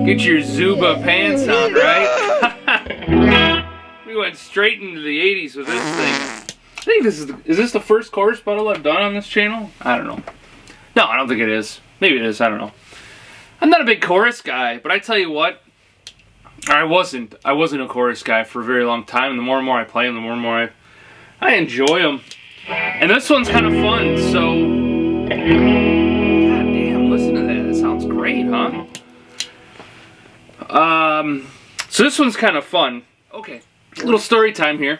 Get your Zuba pants on, right? We went straight into the 80s with this thing. I think is this the first chorus pedal I've done on this channel? I don't know. No, I don't think it is. Maybe it is, I don't know. I'm not a big chorus guy, but I tell you what, I wasn't a chorus guy for a very long time, and the more and more I play them, the more and more I enjoy them. And this one's kind of fun, so... God damn, listen to that. That sounds great, huh? So this one's kind of fun. Okay, a little story time here.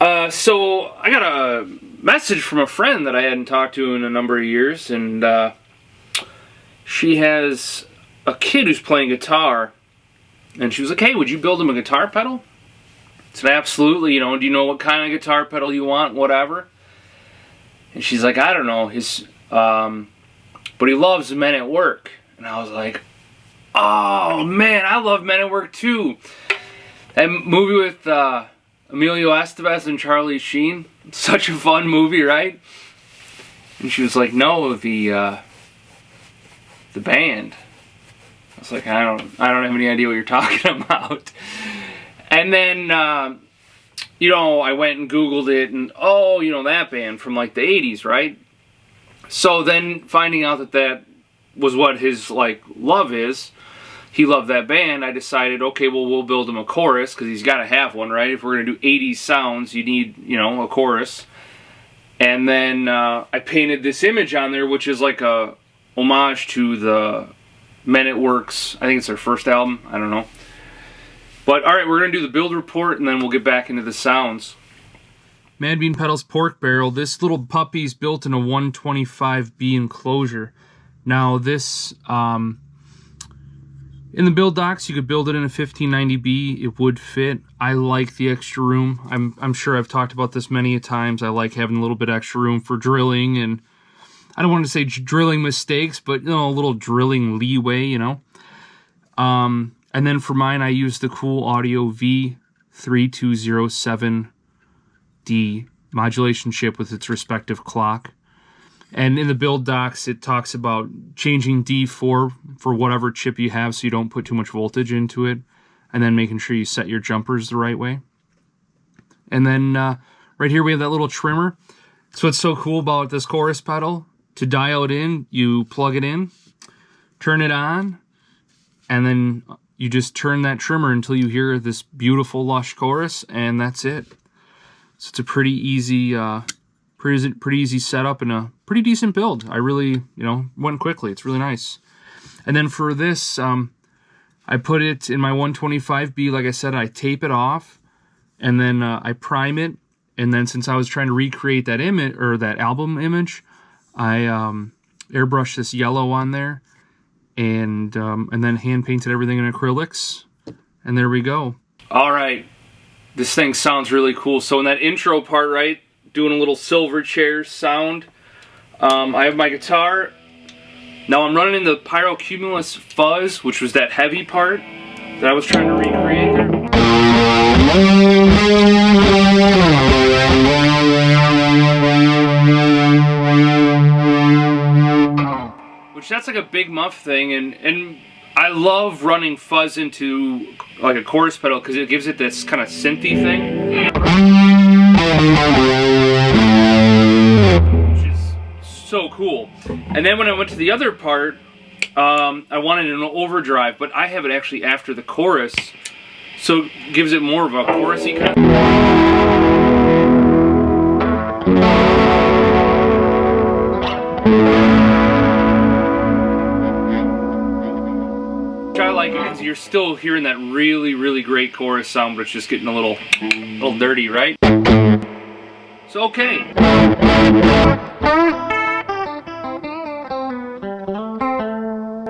So I got a message from a friend that I hadn't talked to in a number of years, and she has a kid who's playing guitar, and she was like, hey, would you build him a guitar pedal? I said, absolutely, you know, do you know what kind of guitar pedal you want, whatever? And she's like, I don't know, but he loves Men at Work. And I was like, oh man, I love Men at Work too. That movie with Emilio Estevez and Charlie Sheen, such a fun movie, right? And she was like, no, the band. I was like, I don't have any idea what you're talking about. And then, you know, I went and Googled it, and oh, you know, that band from like the 80s, right? So then finding out that that was what his, like, love is, he loved that band, I decided, okay, well, we'll build him a chorus, because he's got to have one, right? If we're going to do 80s sounds, you need, you know, a chorus. And then I painted this image on there, which is like a homage to the Men at Work's, I think it's their first album, I don't know. But alright, we're going to do the build report, and then we'll get back into the sounds. Mad Bean Pedals Pork Barrel. This little puppy's built in a 125B enclosure. Now this, in the build docs, you could build it in a 1590B. It would fit. I like the extra room. I'm sure I've talked about this many a times. I like having a little bit extra room for drilling, and I don't want to say drilling mistakes, but, you know, a little drilling leeway, you know. And then for mine, I use the Cool Audio V3207D modulation chip with its respective clock. And in the build docs, it talks about changing D4 for whatever chip you have so you don't put too much voltage into it, and then making sure you set your jumpers the right way. And then right here we have that little trimmer. So what's so cool about this chorus pedal, to dial it in, you plug it in, turn it on, and then you just turn that trimmer until you hear this beautiful lush chorus, and that's it. So it's a pretty easy setup and a pretty decent build. I really, you know, went quickly. It's really nice. And then for this, I put it in my 125B. Like I said, I tape it off, and then I prime it. And then since I was trying to recreate that image or that album image, I airbrushed this yellow on there. And then hand painted everything in acrylics, and there we go. All right, this thing sounds really cool. So in that intro part, right, doing a little silver chair sound. I have my guitar. Now I'm running the pyrocumulus fuzz, which was that heavy part that I was trying to recreate there. Which that's like a big muff thing, and I love running fuzz into like a chorus pedal because it gives it this kind of synthy thing, which is so cool. And then when I went to the other part, I wanted an overdrive, but I have it actually after the chorus, so it gives it more of a chorusy kind of. I like it because you're still hearing that really, really great chorus sound, but it's just getting a little dirty, right? So, okay.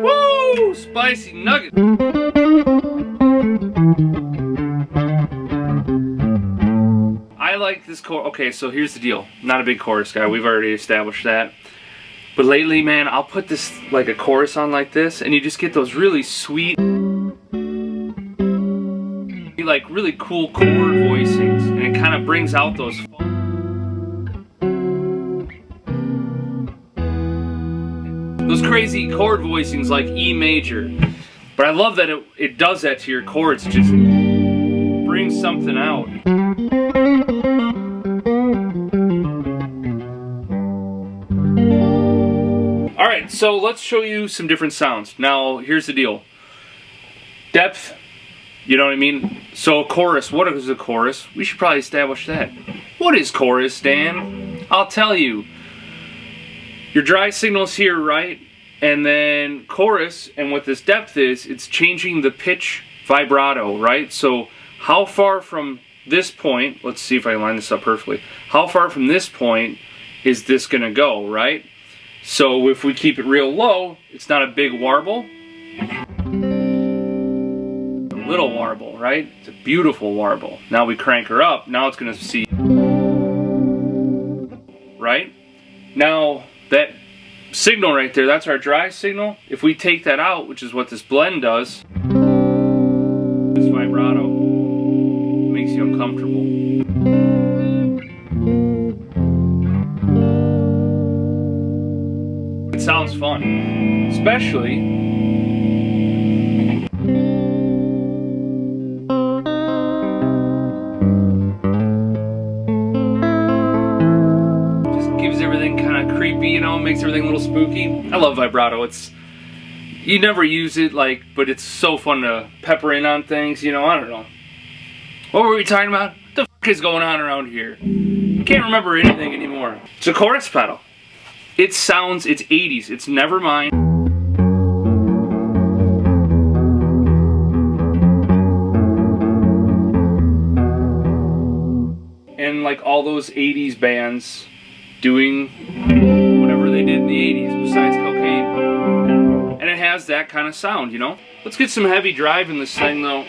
Woo! Spicy nugget. I like this chorus. Okay, so here's the deal. Not a big chorus guy. We've already established that. But lately, man, I'll put this, like a chorus on like this, and you just get those really sweet, like really cool chord voicings, and it kind of brings out those crazy chord voicings like E major. But I love that it does that to your chords. It just brings something out. Alright, so let's show you some different sounds. Now, here's the deal. Depth, you know what I mean? So a chorus, what is a chorus? We should probably establish that. What is chorus, Dan? I'll tell you. Your dry signal's here, right? And then chorus, and what this depth is, it's changing the pitch vibrato, right? So how far from this point, let's see if I line this up perfectly. How far from this point is this gonna go, right? So if we keep it real low, it's not a big warble. A little warble, right? It's a beautiful warble. Now we crank her up, now it's gonna see, right? Now that signal right there, that's our dry signal. If we take that out, which is what this blend does, this vibrato makes you uncomfortable. It sounds fun, especially everything kind of creepy, you know, makes everything a little spooky. I love vibrato. It's, you never use it, like, but it's so fun to pepper in on things, you know. I don't know. What were we talking about? What the fuck is going on around here? Can't remember anything anymore. It's a chorus pedal. It sounds, it's 80s. It's Nevermind. And like all those 80s bands doing whatever they did in the 80s besides cocaine. And it has that kind of sound, you know? Let's get some heavy drive in this thing though.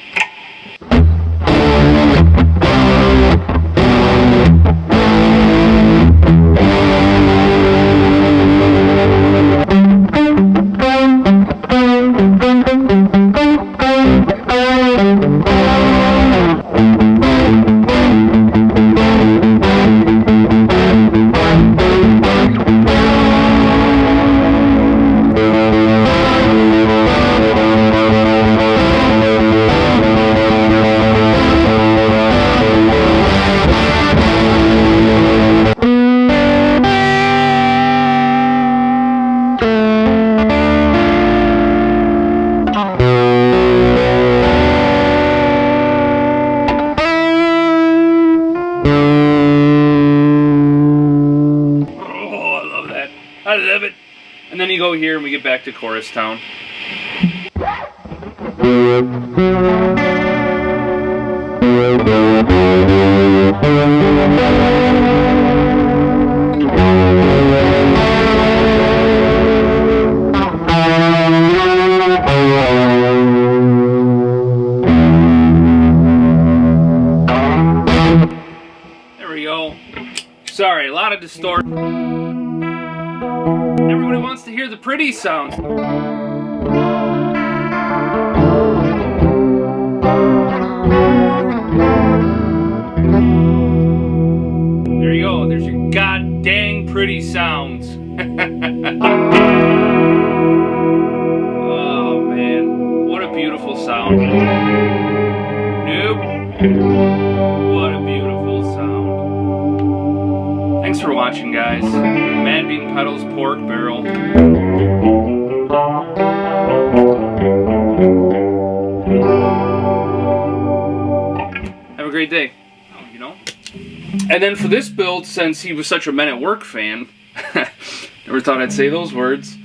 I love it. And then you go here and we get back to Chorus Town. There we go. Sorry, a lot of distortion. Everybody wants to hear the pretty sounds. There you go. There's your god dang pretty sounds. Oh man, what a beautiful sound. Nope. What a beautiful sound. Thanks for watching, guys. Mad Bean Pedals Pork Barrel. Have a great day. You know? And then for this build, since he was such a Men at Work fan, never thought I'd say those words,